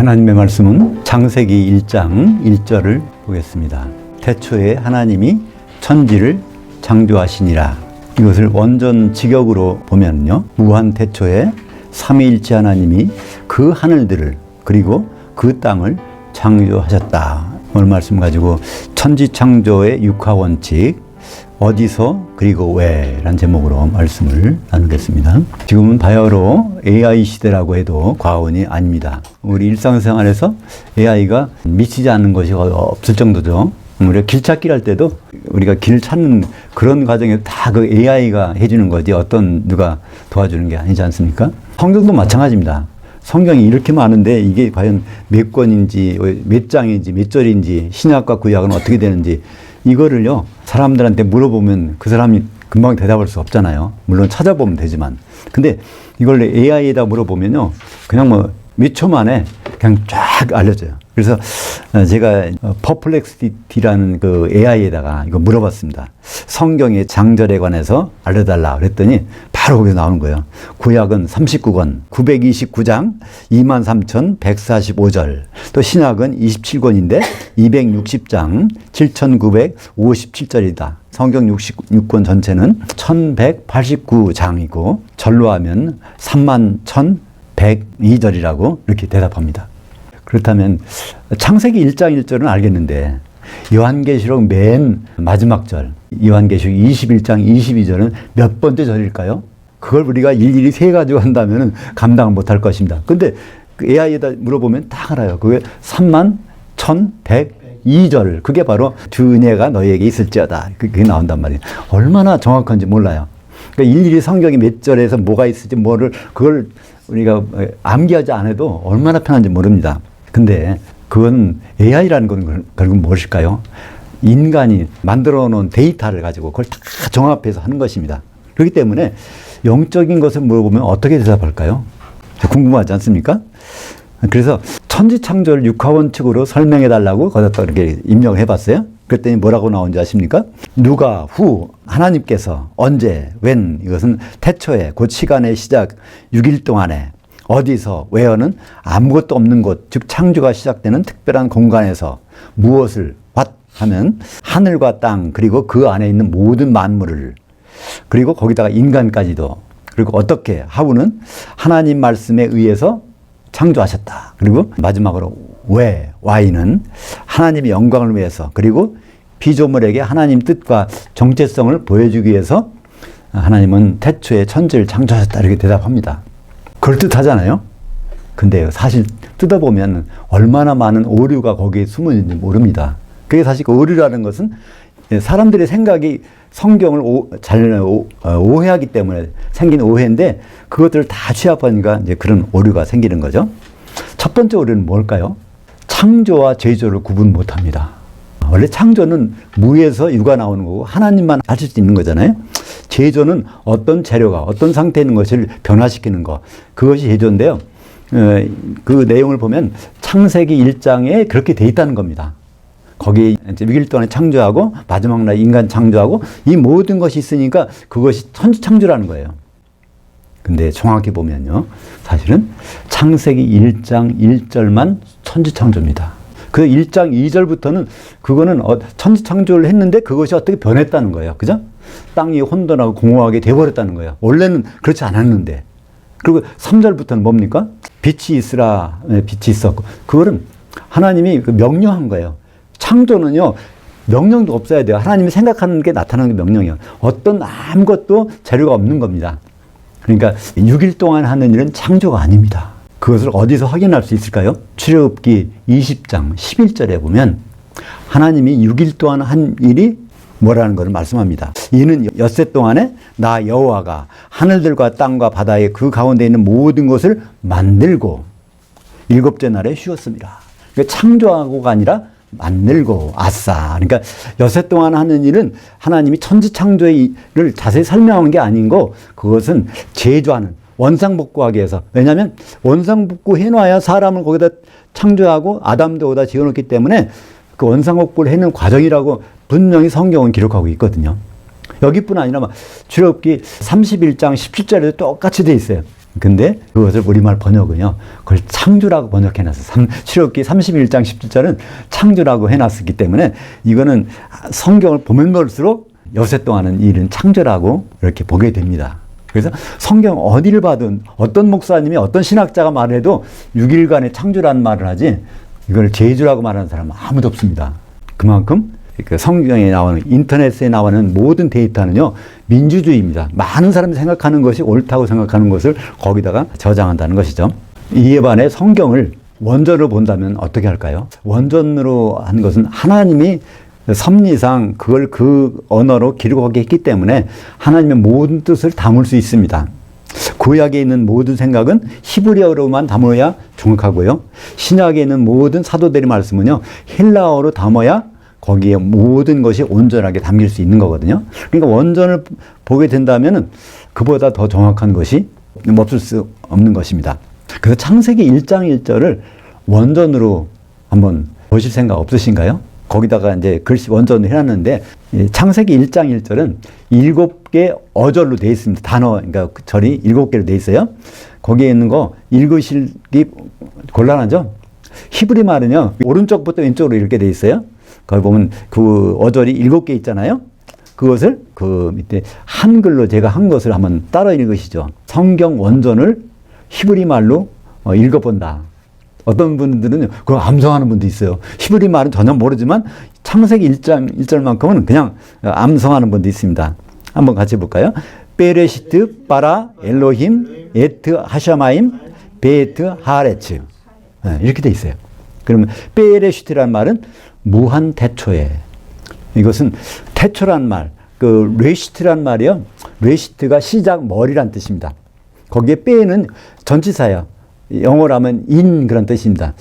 하나님의 말씀은 창세기 1장 1절을 보겠습니다. 태초에 하나님이 천지를 창조하시니라. 이것을 원전 직역으로 보면요, 무한 태초에 삼위일체 하나님이 그 하늘들을 그리고 그 땅을 창조하셨다. 오늘 말씀 가지고 천지 창조의 육하원칙, 어디서 그리고 왜라는 제목으로 말씀을 나누겠습니다. 지금은 바야흐로 AI 시대라고 해도 과언이 아닙니다. 우리 일상생활에서 AI가 미치지 않는 것이 없을 정도죠. 우리가 길 찾기를 할 때도 우리가 길 찾는 그런 과정에 다 그 AI가 해주는 거지 어떤 누가 도와주는 게 아니지 않습니까? 성경도 마찬가지입니다. 성경이 이렇게 많은데 이게 과연 몇 권인지 몇 장인지 몇 절인지 신약과 구약은 어떻게 되는지 이거를요 사람들한테 물어보면 그 사람이 금방 대답할 수 없잖아요. 물론 찾아보면 되지만, 근데 이걸 AI에다 물어보면요 그냥 뭐 몇 초 만에 그냥 쫙 알려줘요. 그래서 제가 퍼플렉시티라는 그 AI에다가 이거 물어봤습니다. 성경의 장절에 관해서 알려달라 그랬더니 바로 거기서 나오는 거예요. 구약은 39권, 929장, 23,145절. 또 신약은 27권인데 260장, 7,957절이다. 성경 66권 전체는 1,189장이고 절로 하면 31,102절이라고 이렇게 대답합니다. 그렇다면 창세기 1장 1절은 알겠는데 요한계시록 맨 마지막 절, 요한계시록 21장 22절은 몇 번째 절일까요? 그걸 우리가 일일이 세가지고 한다면 감당을 못할 것입니다. 근데 그 AI에다 물어보면 다 알아요. 그게 31,102절. 그게 바로 주 은혜가 너희에게 있을지어다. 그게 나온단 말이에요. 얼마나 정확한지 몰라요. 그러니까 일일이 성경이 몇 절에서 뭐가 있을지 그걸 우리가 암기하지 않아도 얼마나 편한지 모릅니다. 근데 그건 AI라는 건 결국 무엇일까요? 인간이 만들어 놓은 데이터를 가지고 그걸 다 종합해서 하는 것입니다. 그렇기 때문에 영적인 것을 물어보면 어떻게 대답할까요? 궁금하지 않습니까? 그래서 천지창조를 육하원칙으로 설명해 달라고 거기다 이렇게 입력을 해봤어요. 그랬더니 뭐라고 나온지 아십니까? 누가, 후, 하나님께서, 언제, 웬, 이것은 태초에, 곧 시간의 시작 6일 동안에, 어디서, 웨어는 아무것도 없는 곳, 즉 창조가 시작되는 특별한 공간에서 무엇을, what 하면 하늘과 땅, 그리고 그 안에 있는 모든 만물을, 그리고 거기다가 인간까지도, 그리고 어떻게, 하우는 하나님 말씀에 의해서 창조하셨다. 그리고 마지막으로 왜, why는 하나님의 영광을 위해서, 그리고 피조물에게 하나님 뜻과 정체성을 보여주기 위해서 하나님은 태초에 천지를 창조하셨다. 이렇게 대답합니다. 그럴듯하잖아요. 근데 사실 뜯어보면 얼마나 많은 오류가 거기에 숨어 있는지 모릅니다. 그게 사실 그 오류라는 것은 사람들의 생각이 성경을 잘 오해하기 때문에 생긴 오해인데 그것들을 다 취합하니까 이제 그런 오류가 생기는 거죠. 첫 번째 오류는 뭘까요? 창조와 제조를 구분 못 합니다. 원래 창조는 무에서 유가 나오는 거고 하나님만 하실 수 있는 거잖아요. 제조는 어떤 재료가 어떤 상태에 있는 것을 변화시키는 것, 그것이 제조인데요. 그 내용을 보면 창세기 1장에 그렇게 돼 있다는 겁니다. 거기에 이제 6일 동안에 창조하고 마지막 날 인간 창조하고 이 모든 것이 있으니까 그것이 천지창조라는 거예요. 근데 정확히 보면요, 사실은 창세기 1장 1절만 천지창조입니다. 그 1장 2절부터는 그거는 천지창조를 했는데 그것이 어떻게 변했다는 거예요. 그죠? 땅이 혼돈하고 공허하게 돼버렸다는 거예요. 원래는 그렇지 않았는데. 그리고 3절부터는 뭡니까? 빛이 있으라. 빛이 있었고. 그거는 하나님이 명령한 거예요. 창조는요, 명령도 없어야 돼요. 하나님이 생각하는 게 나타나는 게 명령이에요. 어떤 아무것도 재료가 없는 겁니다. 그러니까 6일 동안 하는 일은 창조가 아닙니다. 그것을 어디서 확인할 수 있을까요? 출애굽기 20장 11절에 보면 하나님이 6일 동안 한 일이 뭐라는 것을 말씀합니다. 이는 엿새 동안에 나 여호와가 하늘들과 땅과 바다의 그 가운데 있는 모든 것을 만들고 일곱째 날에 쉬었습니다. 그러니까 창조하고가 아니라 만들고 아싸. 그러니까 엿새 동안 하는 일은 하나님이 천지창조의 일을 자세히 설명한 게 아닌 거, 그것은 제조하는, 원상복구하기 위해서. 왜냐하면 원상복구 해놔야 사람을 거기다 창조하고 아담도 거기다 지어놓기 때문에 그 원상복구를 해놓은 과정이라고 분명히 성경은 기록하고 있거든요. 여기뿐 아니라 출애굽기 31장 17절에도 똑같이 돼 있어요. 근데 그것을 우리말 번역은요, 그걸 창조라고 번역해놨어요. 출애굽기 31장 17절은 창조라고 해놨기 때문에 이거는 성경을 보면 볼수록 여세 동안은 일은 창조라고 이렇게 보게 됩니다. 그래서 성경 어디를 봐든 어떤 목사님이 어떤 신학자가 말해도 6일간의 창조라는 말을 하지 이걸 제주라고 말하는 사람은 아무도 없습니다. 그만큼 그 성경에 나오는, 인터넷에 나오는 모든 데이터는요, 민주주의입니다. 많은 사람이 생각하는 것이 옳다고 생각하는 것을 거기다가 저장한다는 것이죠. 이에 반해 성경을 원전으로 본다면 어떻게 할까요? 원전으로 한 것은 하나님이 섭리상 그걸 그 언어로 기록하게 했기 때문에 하나님의 모든 뜻을 담을 수 있습니다. 구약에 있는 모든 생각은 히브리어로만 담아야 정확하고요. 신약에 있는 모든 사도들의 말씀은요, 헬라어로 담아야 거기에 모든 것이 온전하게 담길 수 있는 거거든요. 그러니까 원전을 보게 된다면 그보다 더 정확한 것이 없을 수 없는 것입니다. 그래서 창세기 1장 1절을 원전으로 한번 보실 생각 없으신가요? 거기다가 이제 글씨 원전을 해놨는데, 창세기 1장 1절은 7개 어절로 되어 있습니다. 단어, 그러니까 절이 7개로 되어 있어요. 거기에 있는 거 읽으시기 곤란하죠? 히브리 말은요, 오른쪽부터 왼쪽으로 이렇게 되어 있어요. 거기 보면 그 어절이 7개 있잖아요. 그것을 그 밑에 한글로 제가 한 것을 한번 따라 읽으시죠. 성경 원전을 히브리 말로 읽어본다. 어떤 분들은 그걸 암송하는 분도 있어요. 히브리 말은 전혀 모르지만 창세기 1장 1절만큼은 그냥 암송하는 분도 있습니다. 한번 같이 볼까요? 베레시트 바라 엘로힘 에트 하샤마임 베트 하레츠, 이렇게 돼 있어요. 그러면 베레시트라는 말은 무한 태초에, 이것은 태초란 말, 그 레시트란 말이요, 레시트가 시작, 머리란 뜻입니다. 거기에 빼는 전치사예요. 영어로 하면 in 그런 뜻입니다.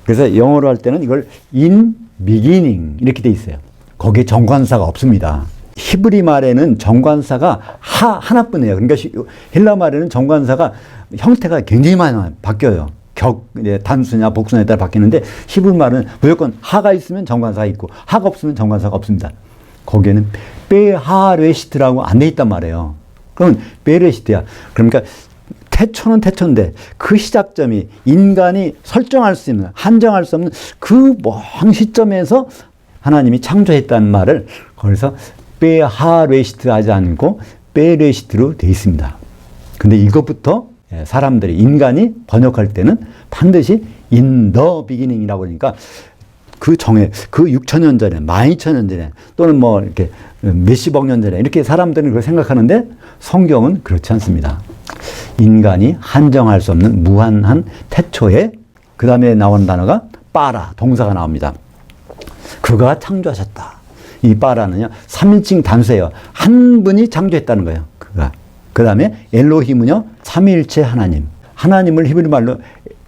그래서 영어로 할 때는 이걸 in beginning 이렇게 돼 있어요. 거기에 정관사가 없습니다. 히브리 말에는 정관사가 하나뿐이에요. 그러니까 헬라 말에는 정관사가 형태가 굉장히 많이 바뀌어요. 단수냐 복수냐에 따라 바뀌는데, 히브리 말은 무조건 하가 있으면 정관사가 있고 하가 없으면 정관사가 없습니다. 거기에는 베하레시트라고 안 돼 있단 말이에요. 그러면 베레시트야. 그러니까 태초는 태초인데 그 시작점이 인간이 설정할 수 있는, 한정할 수 없는 그 먼 시점에서 하나님이 창조했다는 말을 거기서 베하레시트 하지 않고 베레시트로 돼 있습니다. 근데 이것부터 사람들이, 인간이 번역할 때는 반드시 in the beginning이라고 하니까 그 6천년 전에, 12,000년 전에, 또는 뭐 이렇게 몇십억 년 전에 이렇게 사람들은 그걸 생각하는데 성경은 그렇지 않습니다. 인간이 한정할 수 없는 무한한 태초에, 그 다음에 나오는 단어가 빠라, 동사가 나옵니다. 그가 창조하셨다. 이 빠라는요, 3인칭 단수예요. 한 분이 창조했다는 거예요. 그가. 그 다음에 엘로힘은요, 삼위일체 하나님. 하나님을 히브리 말로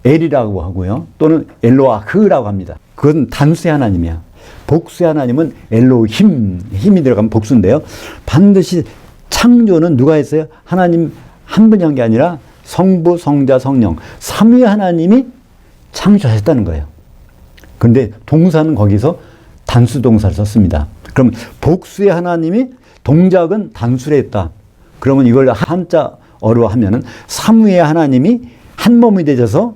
엘이라고 하고요, 또는 엘로아흐라고 합니다. 그건 단수의 하나님이야. 복수의 하나님은 엘로힘, 힘이 들어가면 복수인데요. 반드시 창조는 누가 했어요? 하나님 한 분이 한 게 아니라 성부, 성자, 성령, 삼위 하나님이 창조하셨다는 거예요. 그런데 동사는 거기서 단수 동사를 썼습니다. 그럼 복수의 하나님이 동작은 단수를 했다. 그러면 이걸 한자어로 하면은 삼위의 하나님이 한 몸이 되셔서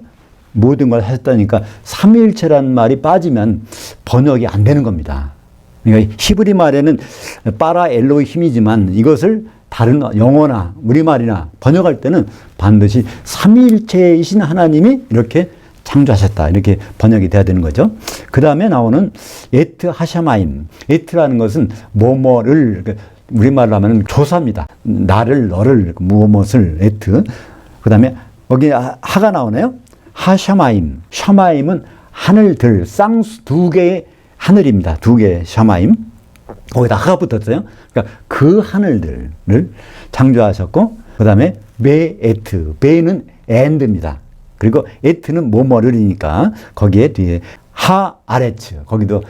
모든 걸 하셨다니까 삼위일체라는 말이 빠지면 번역이 안 되는 겁니다. 그러니까 히브리 말에는 빠라 엘로의 힘이지만 이것을 다른 영어나 우리말이나 번역할 때는 반드시 삼위일체이신 하나님이 이렇게 창조하셨다, 이렇게 번역이 돼야 되는 거죠. 그 다음에 나오는 에트 하샤마임. 에트라는 것은 뭐뭐를, 우리말로 하면 조사입니다. 나를, 너를, 무엇을, 에트. 그 다음에 여기 하가 나오네요. 하샤마임. 샤마임은 하늘들, 쌍수 두 개의 하늘입니다. 두 개의 샤마임. 거기다 하가 붙었어요. 그러니까 그 하늘들을 창조하셨고, 그 다음에 베에트. 베는 and입니다. 그리고 에트는 뭐뭐를이니까 거기에 뒤에 하아레츠. 거기도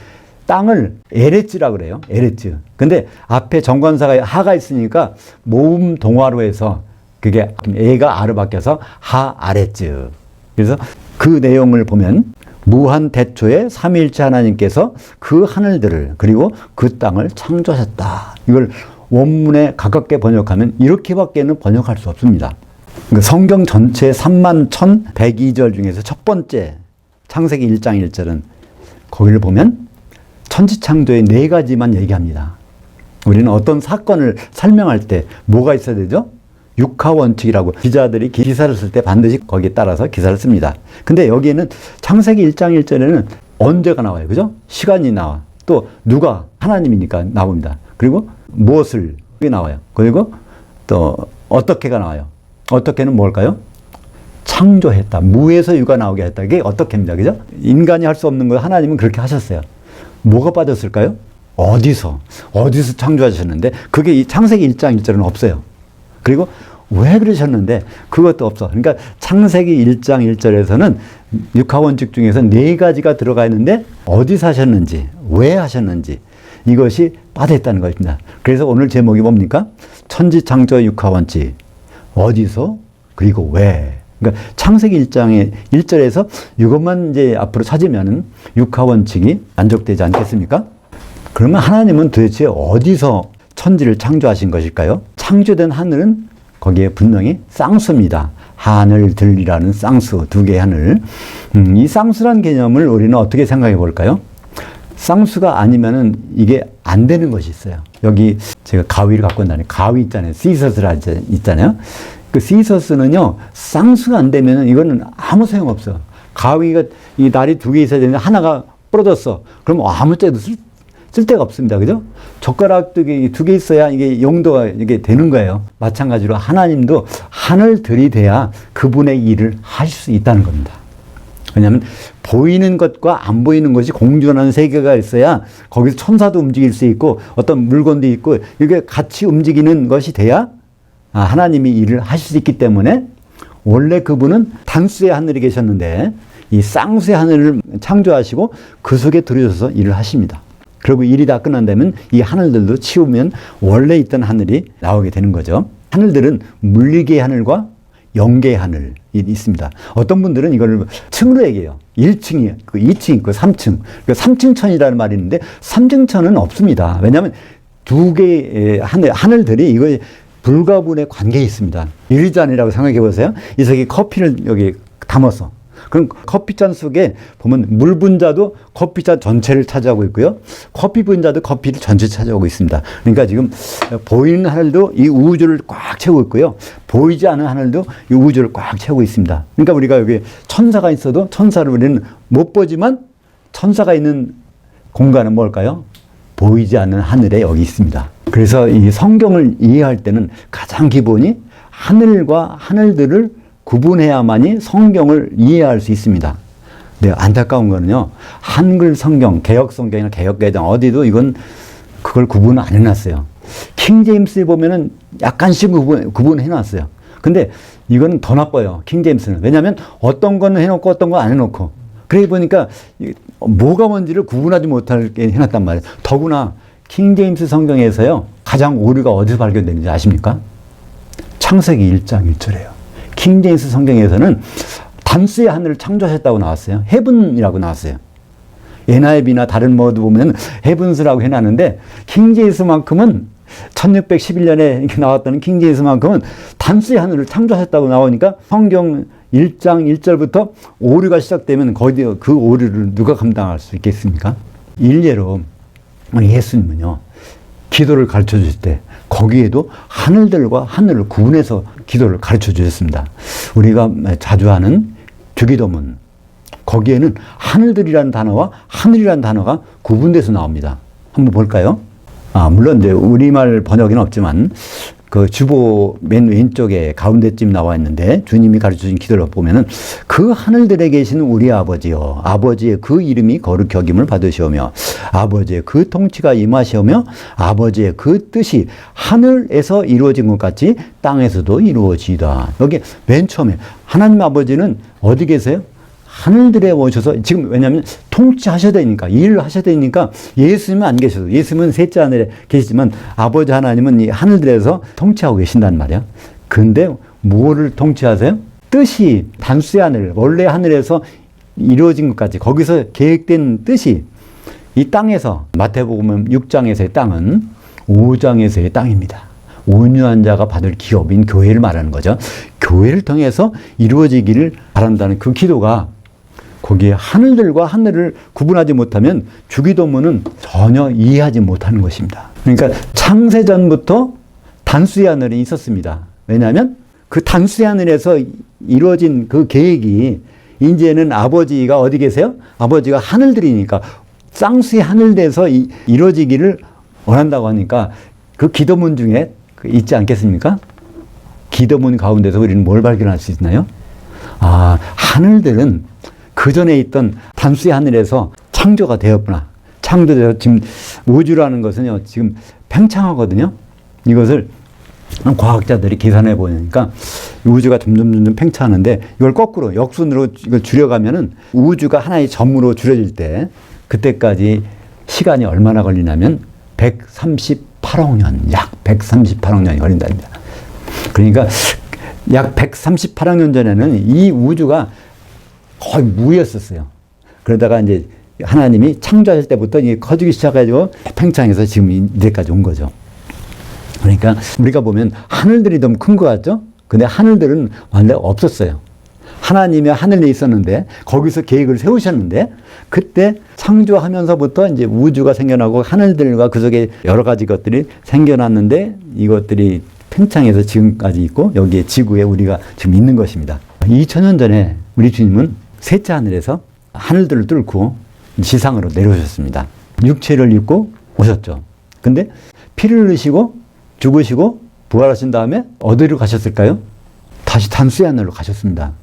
땅을 에레츠라고 그래요. 에레츠. 근데 앞에 정관사가 하가 있으니까 모음 동화로 해서 그게 에가 아로 바뀌어서 하아레츠. 그래서 그 내용을 보면 무한 태초에 삼위일체 하나님께서 그 하늘들을 그리고 그 땅을 창조하셨다. 이걸 원문에 가깝게 번역하면 이렇게밖에는 번역할 수 없습니다. 그러니까 성경 전체 31,102절 중에서 첫 번째 창세기 1장 1절은 거기를 보면 천지창조의 4가지만 얘기합니다. 우리는 어떤 사건을 설명할 때 뭐가 있어야 되죠? 육하원칙이라고 기자들이 기사를 쓸 때 반드시 거기에 따라서 기사를 씁니다. 근데 여기에는 창세기 1장 1절에는 언제가 나와요. 그죠? 시간이 나와. 또 누가 하나님이니까 나옵니다. 그리고 무엇을 나와요. 그리고 또 어떻게가 나와요. 어떻게는 뭘까요? 창조했다. 무에서 유가 나오게 했다. 이게 어떻게입니다. 그죠? 인간이 할 수 없는 거 하나님은 그렇게 하셨어요. 뭐가 빠졌을까요? 어디서 창조하셨는데 그게 이 창세기 1장 1절은 없어요. 그리고 왜 그러셨는데 그것도 없어. 그러니까 창세기 1장 1절에서는 육하원칙 중에서 4가지가 들어가 있는데 어디서 하셨는지 왜 하셨는지 이것이 빠져있다는 것입니다. 그래서 오늘 제목이 뭡니까? 천지창조의 육하원칙. 어디서 그리고 왜. 그러니까 창세기 1장의 1절에서 이것만 이제 앞으로 찾으면 육하원칙이 만족되지 않겠습니까? 그러면 하나님은 도대체 어디서 천지를 창조하신 것일까요? 창조된 하늘은 거기에 분명히 쌍수입니다. 하늘들이라는 쌍수, 2개의 하늘. 이 쌍수란 개념을 우리는 어떻게 생각해 볼까요? 쌍수가 아니면은 이게 안 되는 것이 있어요. 여기 제가 가위를 갖고 온다니 가위 있잖아요. 시서스라 있잖아요. 그 시서스는요, 쌍수가 안 되면은 이거는 아무 소용 없어. 가위가 이 날이 2개 있어야 되는데 하나가 부러졌어. 그럼 아무 때도 쓸 데가 없습니다. 그죠? 젓가락도 2개 있어야 이게 용도가 이게 되는 거예요. 마찬가지로 하나님도 하늘들이 돼야 그분의 일을 하실 수 있다는 겁니다. 왜냐하면 보이는 것과 안 보이는 것이 공존하는 세계가 있어야 거기서 천사도 움직일 수 있고 어떤 물건도 있고 이게 같이 움직이는 것이 돼야 하나님이 일을 하실 수 있기 때문에 원래 그분은 단수의 하늘에 계셨는데 이 쌍수의 하늘을 창조하시고 그 속에 들어오셔서 일을 하십니다. 그리고 일이 다 끝난다면 이 하늘들도 치우면 원래 있던 하늘이 나오게 되는 거죠. 하늘들은 물리계의 하늘과 영계의 하늘이 있습니다. 어떤 분들은 이걸 층으로 얘기해요. 1층이 있고 2층이 있고 3층. 그러니까 3층 천이라는 말이 있는데 3층 천은 없습니다. 왜냐하면 2개의 하늘들이 이거 불가분의 관계에 있습니다. 유리잔이라고 생각해 보세요. 이 속에 커피를 여기 담아서 그럼 커피잔 속에 보면 물 분자도 커피잔 전체를 차지하고 있고요. 커피 분자도 커피를 전체 차지하고 있습니다. 그러니까 지금 보이는 하늘도 이 우주를 꽉 채우고 있고요. 보이지 않는 하늘도 이 우주를 꽉 채우고 있습니다. 그러니까 우리가 여기 천사가 있어도 천사를 우리는 못 보지만 천사가 있는 공간은 뭘까요? 보이지 않는 하늘에 여기 있습니다. 그래서 이 성경을 이해할 때는 가장 기본이 하늘과 하늘들을 구분해야만이 성경을 이해할 수 있습니다. 네, 안타까운 거는요, 한글 성경, 개혁 성경이나 개혁 개정 어디도 이건 그걸 구분 안 해놨어요. 킹제임스에 보면은 약간씩 구분해 놨어요. 근데 이건 더 나빠요. 킹제임스는. 왜냐하면 어떤 건 해놓고 어떤 건 안 해놓고. 그래 보니까 뭐가 뭔지를 구분하지 못하게 해놨단 말이에요. 더구나 킹제임스 성경에서요, 가장 오류가 어디서 발견되는지 아십니까? 창세기 1장 1절이에요. 킹제임스 성경에서는 단수의 하늘을 창조하셨다고 나왔어요. 헤븐이라고 나왔어요. NIV나 다른 뭐도 보면 헤븐스라고 해놨는데 킹제임스만큼은 1611년에 이렇게 나왔던 킹제임스만큼은 단수의 하늘을 창조하셨다고 나오니까 성경 1장 1절부터 오류가 시작되면 거기 그 오류를 누가 감당할 수 있겠습니까? 일례로 우리 예수님은요, 기도를 가르쳐 주실 때 거기에도 하늘들과 하늘을 구분해서 기도를 가르쳐 주셨습니다. 우리가 자주 하는 주기도문, 거기에는 하늘들이라는 단어와 하늘이라는 단어가 구분돼서 나옵니다. 한번 볼까요? 물론 이제 우리말 번역에는 없지만 그 주보 맨 왼쪽에 가운데쯤 나와 있는데 주님이 가르쳐 주신 기도를 보면은 그 하늘들에 계시는 우리 아버지여, 아버지의 그 이름이 거룩히 여김을 받으시오며 아버지의 그 통치가 임하시오며 아버지의 그 뜻이 하늘에서 이루어진 것 같이 땅에서도 이루어지이다. 여기 맨 처음에 하나님 아버지는 어디 계세요? 하늘들에 오셔서 지금 왜냐하면 통치하셔야 되니까 일을 하셔야 되니까 예수님은 안 계셔도 예수님은 셋째 하늘에 계시지만 아버지 하나님은 이 하늘들에서 통치하고 계신단 말이야. 근데 뭐를 통치하세요? 뜻이 단수의 하늘 원래 하늘에서 이루어진 것까지 거기서 계획된 뜻이 이 땅에서 마태복음 6장에서의 땅은 5장에서의 땅입니다. 온유한 자가 받을 기업인 교회를 말하는 거죠. 교회를 통해서 이루어지기를 바란다는 그 기도가 거기에 하늘들과 하늘을 구분하지 못하면 주기도문은 전혀 이해하지 못하는 것입니다. 그러니까 창세전부터 단수의 하늘이 있었습니다. 왜냐하면 그 단수의 하늘에서 이루어진 그 계획이 이제는 아버지가 어디 계세요? 아버지가 하늘들이니까 쌍수의 하늘에서 이루어지기를 원한다고 하니까 그 기도문 중에 있지 않겠습니까? 기도문 가운데서 우리는 뭘 발견할 수 있나요? 아, 하늘들은 그 전에 있던 단수의 하늘에서 창조가 되었구나. 창조되어 지금 우주라는 것은요, 지금 팽창하거든요. 이것을 과학자들이 계산해 보니까 우주가 점점 팽창하는데 이걸 거꾸로 역순으로 이걸 줄여가면은 우주가 하나의 점으로 줄여질 때 그때까지 시간이 얼마나 걸리냐면 138억 년, 약 138억 년이 걸린답니다. 그러니까 약 138억 년 전에는 이 우주가 거의 무였었어요. 그러다가 이제 하나님이 창조하실 때부터 이게 커지기 시작해가지고 팽창해서 지금 이제까지 온 거죠. 그러니까 우리가 보면 하늘들이 너무 큰 것 같죠? 근데 하늘들은 원래 없었어요. 하나님이 하늘에 있었는데 거기서 계획을 세우셨는데 그때 창조하면서부터 이제 우주가 생겨나고 하늘들과 그 속에 여러 가지 것들이 생겨났는데 이것들이 팽창해서 지금까지 있고 여기에 지구에 우리가 지금 있는 것입니다. 2000년 전에 우리 주님은 셋째 하늘에서 하늘들을 뚫고 지상으로 내려오셨습니다. 육체를 입고 오셨죠. 근데 피를 흘리시고 죽으시고 부활하신 다음에 어디로 가셨을까요? 다시 단수의 하늘로 가셨습니다.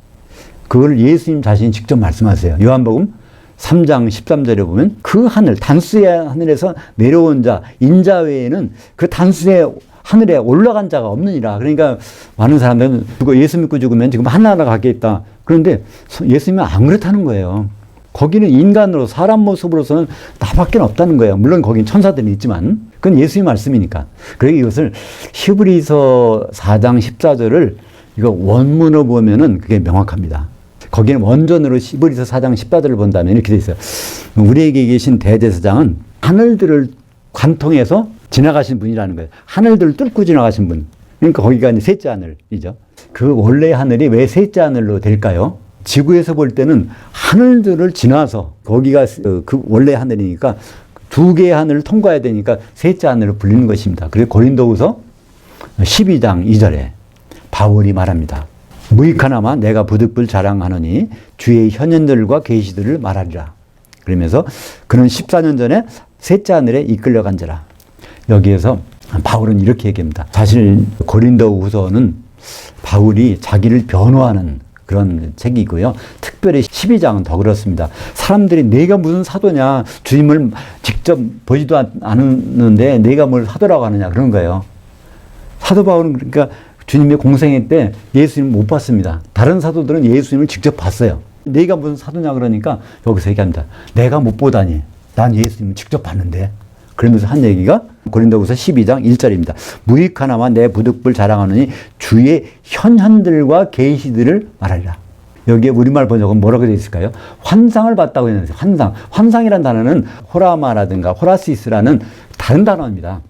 그걸 예수님 자신이 직접 말씀하세요. 요한복음 3장 13절에 보면 그 하늘, 단수의 하늘에서 내려온 자, 인자 외에는 그 단수의 하늘에 올라간 자가 없느니라. 그러니까 많은 사람들은 예수 믿고 죽으면 지금 하늘나라 가겠다. 그런데 예수님은 안 그렇다는 거예요. 거기는 인간으로 사람 모습으로서는 나밖에 없다는 거예요. 물론 거긴 천사들이 있지만 그건 예수의 말씀이니까. 그러니까 이것을 히브리서 4장 14절을 이거 원문으로 보면은 그게 명확합니다. 거기는 원전으로 히브리서 4장 14절을 본다면 이렇게 돼 있어요. 우리에게 계신 대제사장은 하늘들을 관통해서 지나가신 분이라는 거예요. 하늘들을 뚫고 지나가신 분. 그러니까 거기가 이제 셋째 하늘이죠. 그 원래 하늘이 왜 셋째 하늘로 될까요? 지구에서 볼 때는 하늘들을 지나서 거기가 그 원래 하늘이니까 두 개의 하늘을 통과해야 되니까 셋째 하늘로 불리는 것입니다. 그래서 고린도후서 12장 2절에 바울이 말합니다. 무익하나마 내가 부득불 자랑하노니 주의 현현들과 계시들을 말하리라. 그러면서 그는 14년 전에 셋째 하늘에 이끌려간 자라. 여기에서 바울은 이렇게 얘기합니다. 사실 고린도후서는 바울이 자기를 변호하는 그런 책이고요. 특별히 12장은 더 그렇습니다. 사람들이 내가 무슨 사도냐, 주님을 직접 보지도 않았는데 내가 뭘 사도라고 하느냐 그런 거예요. 사도 바울은 그러니까 주님의 공생애 때 예수님을 못 봤습니다. 다른 사도들은 예수님을 직접 봤어요. 내가 무슨 사도냐 그러니까 여기서 얘기합니다. 내가 못 보다니 난 예수님을 직접 봤는데. 그러면서 한 얘기가 고린도후서 12장 1절입니다. 무익하나마 내 부득불 자랑하느니 주의 현현들과 계시들을 말하리라. 여기에 우리말 번역은 뭐라고 되어 있을까요? 환상을 봤다고 했는데 환상이란 단어는 호라마라든가 호라시스라는 다른 단어입니다.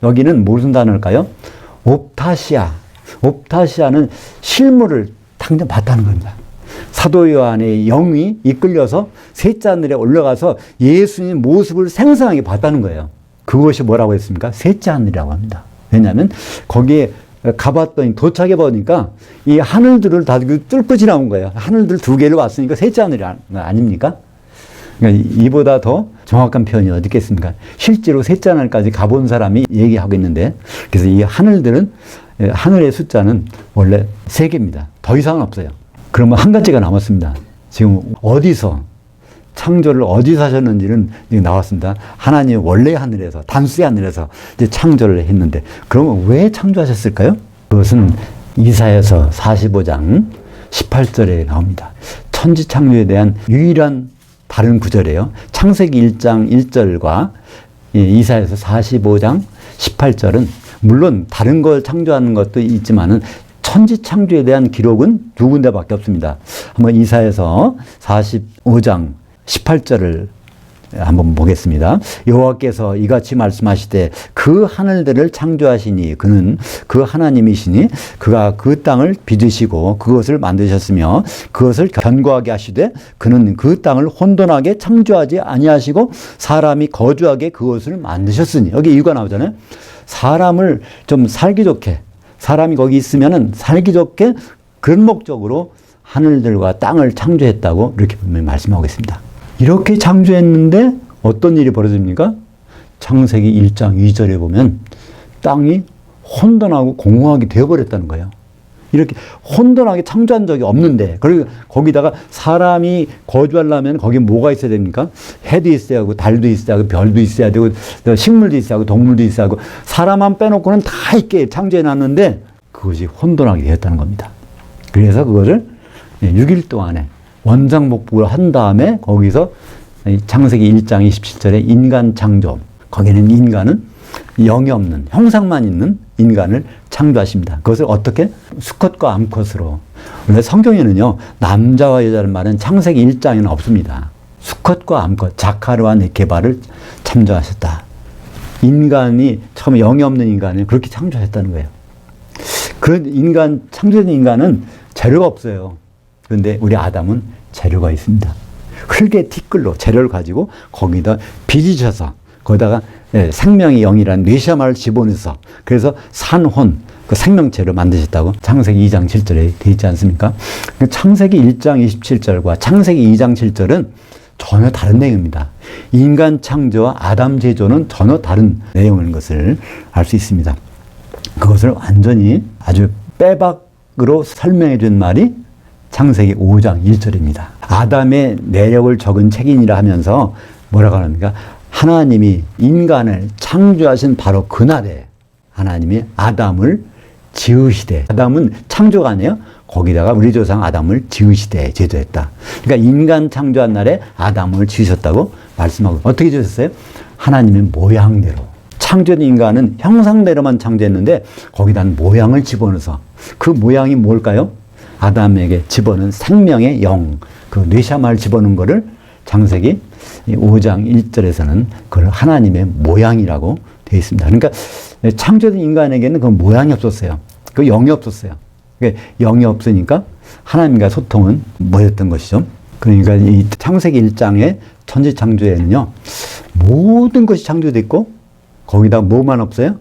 여기는 무슨 단어일까요? 옵타시아는 실물을 당장 봤다는 겁니다. 사도 요한의 영이 이끌려서 셋째 하늘에 올라가서 예수님 모습을 생생하게 봤다는 거예요. 그것이 뭐라고 했습니까? 셋째 하늘이라고 합니다. 왜냐하면 거기에 가봤더니 도착해 보니까 이 하늘들을 다 뚫고 지나온 거예요. 하늘들 두 개를 왔으니까 셋째 하늘이 아닙니까? 그러니까 이보다 더 정확한 표현이 어디 있겠습니까? 실제로 셋째 하늘까지 가본 사람이 얘기하고 있는데, 그래서 이 하늘들은, 하늘의 숫자는 원래 3개입니다. 더 이상은 없어요. 그러면 한 가지가 남았습니다. 지금 어디서, 창조를 어디서 하셨는지는 나왔습니다. 하나님이 원래 하늘에서, 단수의 하늘에서 이제 창조를 했는데, 그러면 왜 창조하셨을까요? 그것은 이사야서 45장 18절에 나옵니다. 천지 창조에 대한 유일한 다른 구절이에요. 창세기 1장 1절과 이사야서 45장 18절은 물론 다른 걸 창조하는 것도 있지만은 천지 창조에 대한 기록은 2군데밖에 없습니다. 한번 이사야서 45장 18절을 한번 보겠습니다. 여호와께서 이같이 말씀하시되 그 하늘들을 창조하시니 그는 그 하나님이시니 그가 그 땅을 빚으시고 그것을 만드셨으며 그것을 견고하게 하시되 그는 그 땅을 혼돈하게 창조하지 아니하시고 사람이 거주하게 그것을 만드셨으니. 여기 이유가 나오잖아요. 사람을 좀 살기 좋게, 사람이 거기 있으면은 살기 좋게 그런 목적으로 하늘들과 땅을 창조했다고 이렇게 분명히 말씀하고 있습니다. 이렇게 창조했는데 어떤 일이 벌어집니까? 창세기 1장 2절에 보면 땅이 혼돈하고 공허하게 되어버렸다는 거예요. 이렇게 혼돈하게 창조한 적이 없는데, 그리고 거기다가 사람이 거주하려면 거기에 뭐가 있어야 됩니까? 해도 있어야 하고, 달도 있어야 하고, 별도 있어야 되고, 식물도 있어야 하고, 동물도 있어야 하고, 사람만 빼놓고는 다 있게 창조해놨는데 그것이 혼돈하게 되었다는 겁니다. 그래서 그것을 6일 동안에 원상복구를 한 다음에 거기서 창세기 1장 27절에 인간 창조, 거기는 인간은 영이 없는, 형상만 있는 인간을 창조하십니다. 그것을 어떻게? 수컷과 암컷으로. 원래 성경에는요, 남자와 여자를 말은 창세기 1장에는 없습니다. 수컷과 암컷, 자카르와 네케바를 창조하셨다. 인간이, 처음에 영이 없는 인간을 그렇게 창조하셨다는 거예요. 그런 인간, 창조된 인간은 재료가 없어요. 그런데 우리 아담은 재료가 있습니다. 흙의 티끌로 재료를 가지고 거기다 빚으셔서 거기다가 생명의 영이라는 뇌샤마를 집어넣어서 그래서 산혼, 그 생명체를 만드셨다고 창세기 2장 7절에 되어 있지 않습니까? 창세기 1장 27절과 창세기 2장 7절은 전혀 다른 내용입니다. 인간 창조와 아담 제조는 전혀 다른 내용인 것을 알 수 있습니다. 그것을 완전히 아주 빼박으로 설명해 준 말이 창세기 5장 1절입니다. 아담의 내력을 적은 책임이라 하면서 뭐라고 합니까? 하나님이 인간을 창조하신 바로 그날에 하나님이 아담을 지으시되, 아담은 창조가 아니에요. 거기다가 우리 조상 아담을 지으시되 제조했다. 그러니까 인간 창조한 날에 아담을 지으셨다고 말씀하고, 어떻게 지으셨어요? 하나님의 모양대로. 창조된 인간은 형상대로만 창조했는데 거기다 모양을 집어넣어서, 그 모양이 뭘까요? 아담에게 집어넣은 생명의 영, 그 뇌샤마를 집어넣은 거를 창세기 5장 1절에서는 그걸 하나님의 모양이라고 되어 있습니다. 그러니까 창조된 인간에게는 그 모양이 없었어요. 그 영이 없었어요. 그러니까 영이 없으니까 하나님과 소통은 뭐였던 것이죠. 그러니까 이 창세기 1장의 천지 창조에는요, 모든 것이 창조됐고 거기다 뭐만 없어요?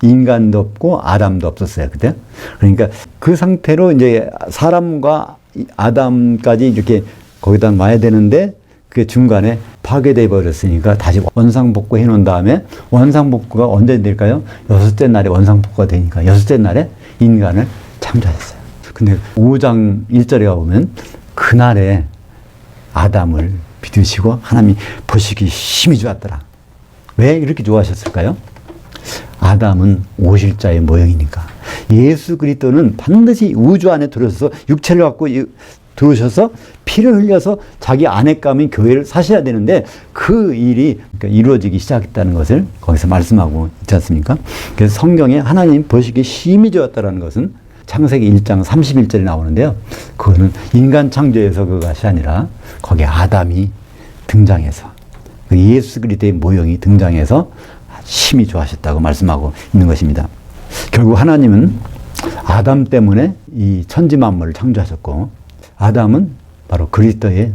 인간도 없고 아담도 없었어요, 그때. 그러니까 그 상태로 이제 사람과 아담까지 이렇게 거기다 놔야 되는데 그 중간에 파괴돼 버렸으니까 다시 원상복구 해 놓은 다음에, 원상복구가 언제 될까요? 6째 날에 원상복구가 되니까 6째 날에 인간을 창조하셨어요. 근데 5장 1절에 가보면 그날에 아담을 빚으시고 하나님이 보시기 심히 좋았더라. 왜 이렇게 좋아하셨을까요? 아담은 오실 자의 모형이니까. 예수 그리스도는 반드시 우주 안에 들어서서 육체를 갖고 들어오셔서 피를 흘려서 자기 안에감인 교회를 사셔야 되는데 그 일이 이루어지기 시작했다는 것을 거기서 말씀하고 있지 않습니까? 그래서 성경에 하나님 보시기에 심히 좋았다는 것은 창세기 1장 31절에 나오는데요. 그거는 인간 창조에서 그것이 아니라 거기에 아담이 등장해서 그 예수 그리스도의 모형이 등장해서 심히 좋아하셨다고 말씀하고 있는 것입니다. 결국 하나님은 아담 때문에 이 천지 만물을 창조하셨고, 아담은 바로 그리스도의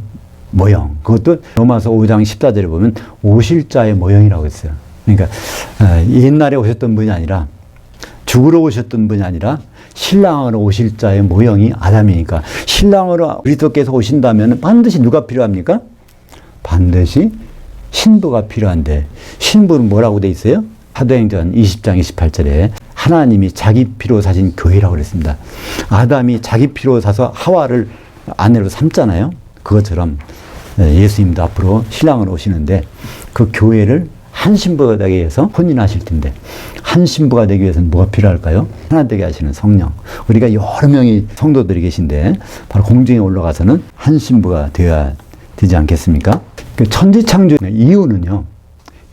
모형, 그것도 로마서 5장 14절에 보면 오실 자의 모형이라고 했어요. 그러니까 옛날에 오셨던 분이 아니라, 죽으러 오셨던 분이 아니라 신랑으로 오실 자의 모형이 아담이니까, 신랑으로 그리스도께서 오신다면 반드시 누가 필요합니까? 반드시 신부가 필요한데, 신부는 뭐라고 돼 있어요? 사도행전 20장 28절에 하나님이 자기 피로 사신 교회라고 그랬습니다. 아담이 자기 피로 사서 하와를 아내로 삼잖아요. 그것처럼 예수님도 앞으로 신랑으로 오시는데 그 교회를 한 신부가 되기 위해서 혼인하실 텐데, 한 신부가 되기 위해서는 뭐가 필요할까요? 하나 되게 하시는 성령. 우리가 여러 명이 성도들이 계신데 바로 공중에 올라가서는 한 신부가 되어야 되지 않겠습니까? 그 천지창조 이유는요,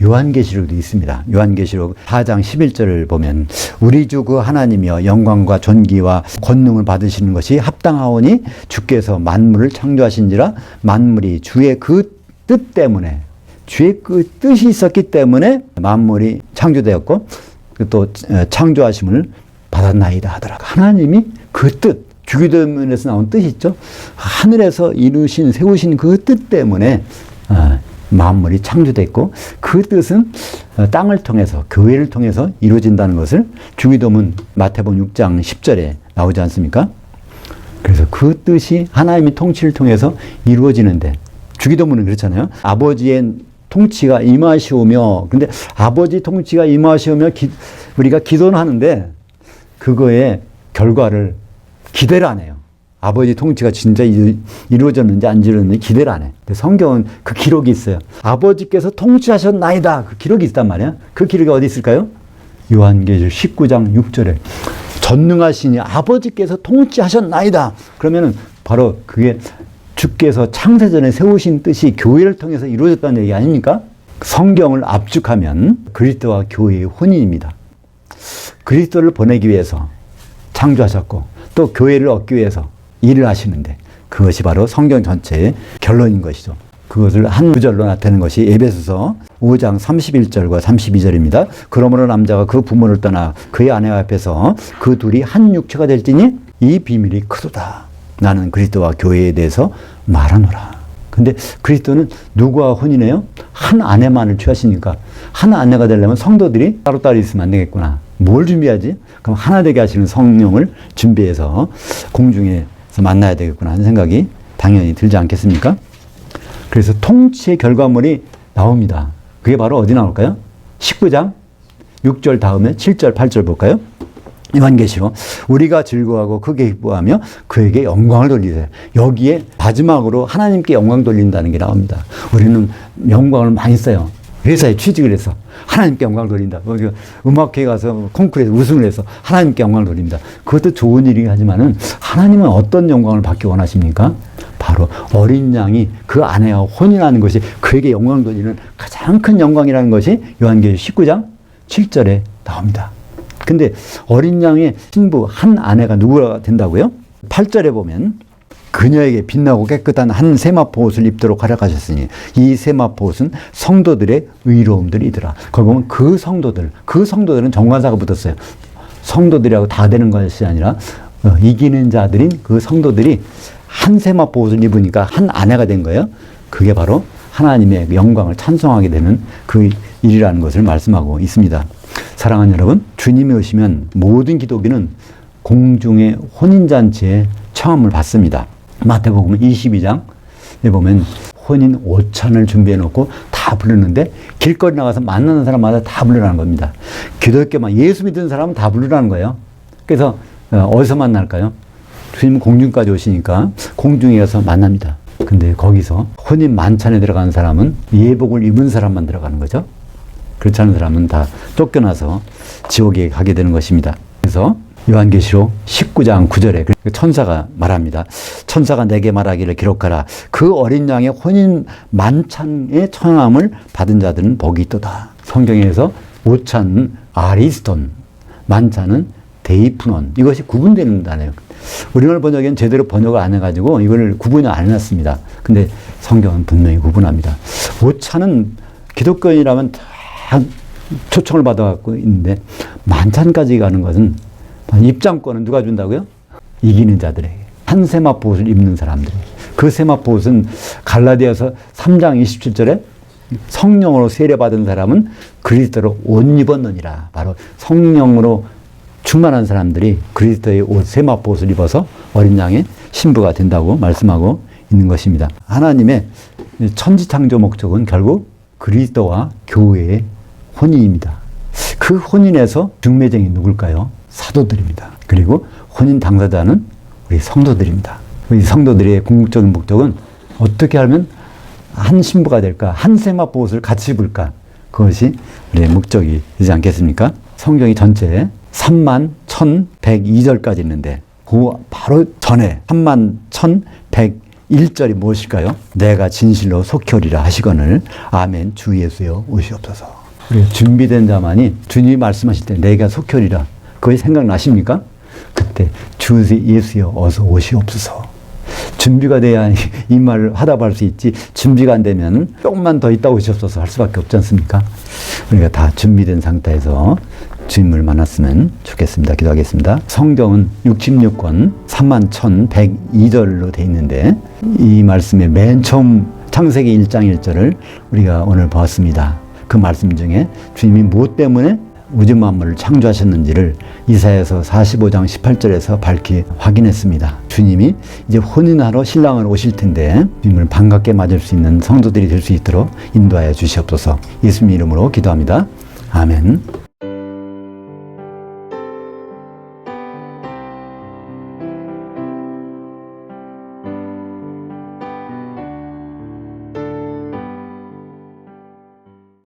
요한계시록도 있습니다. 요한계시록 4장 11절을 보면 우리 주 그 하나님이여 영광과 존귀와 권능을 받으시는 것이 합당하오니 주께서 만물을 창조하신지라 만물이 주의 그 뜻 때문에 주의 그 뜻이 있었기 때문에 만물이 창조되었고 또 창조하심을 받았나이다 하더라고. 하나님이 그 뜻, 주기도문에서 나온 뜻이 있죠. 하늘에서 이루신 세우신 그 뜻 때문에 만물이 창조됐고 그 뜻은 땅을 통해서 교회를 통해서 이루어진다는 것을 주기도문 마태복음 6장 10절에 나오지 않습니까? 그래서 그 뜻이 하나님의 통치를 통해서 이루어지는데 주기도문은 그렇잖아요. 아버지의 통치가 임하시오며, 근데 아버지 통치가 임하시오며 우리가 기도는 하는데 그거의 결과를 기대를 안 해요. 아버지 통치가 진짜 이루어졌는지 안 이루어졌는지 기대를 안 해. 성경은 그 기록이 있어요. 아버지께서 통치하셨나이다. 그 기록이 있단 말이야. 그 기록이 어디 있을까요? 요한계시록 19장 6절에 전능하시니 아버지께서 통치하셨나이다. 그러면은 바로 그게 주께서 창세전에 세우신 뜻이 교회를 통해서 이루어졌다는 얘기 아닙니까? 성경을 압축하면 그리스도와 교회의 혼인입니다. 그리스도를 보내기 위해서 창조하셨고 또 교회를 얻기 위해서 일을 하시는데 그것이 바로 성경 전체의 결론인 것이죠. 그것을 한 구절로 나타내는 것이 에베소서 5장 31절과 32절입니다. 그러므로 남자가 그 부모를 떠나 그의 아내 앞에서 그 둘이 한 육체가 될지니 이 비밀이 크도다. 나는 그리스도와 교회에 대해서 말하노라. 근데 그리스도는 누구와 혼인해요? 한 아내만을 취하시니까 한 아내가 되려면 성도들이 따로따로 있으면 안 되겠구나. 뭘 준비하지? 그럼 하나 되게 하시는 성령을 준비해서 공중에서 만나야 되겠구나 하는 생각이 당연히 들지 않겠습니까? 그래서 통치의 결과물이 나옵니다. 그게 바로 어디 나올까요? 19장 6절 다음에 7절 8절 볼까요? 요한계시록 우리가 즐거워하고 크게 기뻐하며 그에게 영광을 돌리세요. 여기에 마지막으로 하나님께 영광 돌린다는 게 나옵니다. 우리는 영광을 많이 써요. 회사에 취직을 해서 하나님께 영광을 돌린다. 음악회 가서 콩쿠르에서 우승을 해서 하나님께 영광을 돌립니다. 그것도 좋은 일이긴 하지만은 하나님은 어떤 영광을 받기 원하십니까? 바로 어린 양이 그 아내와 혼인하는 것이 그에게 영광을 돌리는 가장 큰 영광이라는 것이 요한계시록 19장 7절에 나옵니다. 근데 어린 양의 신부 한 아내가 누구가 된다고요? 8절에 보면 그녀에게 빛나고 깨끗한 한 세마포 옷을 입도록 활약하셨으니 이 세마포 옷은 성도들의 의로움들이더라. 거기 보면 그 성도들은 정관사가 붙었어요. 성도들이라고 다 되는 것이 아니라 이기는 자들인 그 성도들이 한 세마포 옷을 입으니까 한 아내가 된 거예요. 그게 바로 하나님의 영광을 찬송하게 되는 그 일이라는 것을 말씀하고 있습니다. 사랑하는 여러분, 주님이 오시면 모든 기독인은 공중의 혼인잔치에 처음을 받습니다. 마태복음 22장에 보면 혼인 오찬을 준비해 놓고 다 부르는데 길거리 나가서 만나는 사람마다 다 부르라는 겁니다. 기독교만 예수 믿는 사람은 다 부르라는 거예요. 그래서 어디서 만날까요? 주님 공중까지 오시니까 공중에 가서 만납니다. 근데 거기서 혼인 만찬에 들어가는 사람은 예복을 입은 사람만 들어가는 거죠. 그렇지 않은 사람은 다 쫓겨나서 지옥에 가게 되는 것입니다. 그래서 요한계시록 19장 9절에 천사가 말합니다. 천사가 내게 말하기를 기록하라. 그 어린 양의 혼인 만찬의 청함을 받은 자들은 복이 있도다. 성경에서 오찬은 아리스톤, 만찬은 데이프논. 이것이 구분되는 단어예요. 우리말 번역에는 제대로 번역을 안 해가지고 이걸 구분을 안 해놨습니다. 근데 성경은 분명히 구분합니다. 오찬은 기독교인이라면 다 초청을 받아갖고 있는데 만찬까지 가는 것은 입장권은 누가 준다고요? 이기는 자들에게. 한 세마포 옷을 입는 사람들. 그 세마포 옷은 갈라디아서 3장 27절에 성령으로 세례받은 사람은 그리스도로 옷 입었느니라. 바로 성령으로 충만한 사람들이 그리스도의 옷, 세마포 옷을 입어서 어린 양의 신부가 된다고 말씀하고 있는 것입니다. 하나님의 천지창조 목적은 결국 그리스도와 교회의 혼인입니다. 그 혼인에서 중매쟁이 누굴까요? 사도들입니다. 그리고 혼인 당사자는 우리 성도들입니다. 우리 성도들의 궁극적인 목적은 어떻게 하면 한 신부가 될까? 한 세마포 옷을 같이 입을까? 그것이 우리의 목적이 되지 않겠습니까? 성경이 전체에 31,102절까지 있는데 그 바로 전에 31,101절이 무엇일까요? 내가 진실로 속혈이라 하시거늘 아멘 주 예수여 오시옵소서. 우리 준비된 자만이 주님이 말씀하실 때 내가 속혈이라 그게 생각나십니까? 그때 주 예수여 어서 오시옵소서. 준비가 돼야 이 말을 화답할 수 있지, 준비가 안 되면 조금만 더 있다 오시옵소서 할 수밖에 없지 않습니까? 우리가 다 준비된 상태에서 주님을 만났으면 좋겠습니다. 기도하겠습니다. 성경은 66권 31,102절로 되어 있는데 이 말씀의 맨 처음 창세기 1장 1절을 우리가 오늘 보았습니다. 그 말씀 중에 주님이 무엇 때문에 우주 만물을 창조하셨는지를 이사야서 45장 18절에서 밝히 확인했습니다. 주님이 이제 혼인하러 신랑을 오실 텐데 주님을 반갑게 맞을 수 있는 성도들이 될 수 있도록 인도하여 주시옵소서. 예수님 이름으로 기도합니다. 아멘.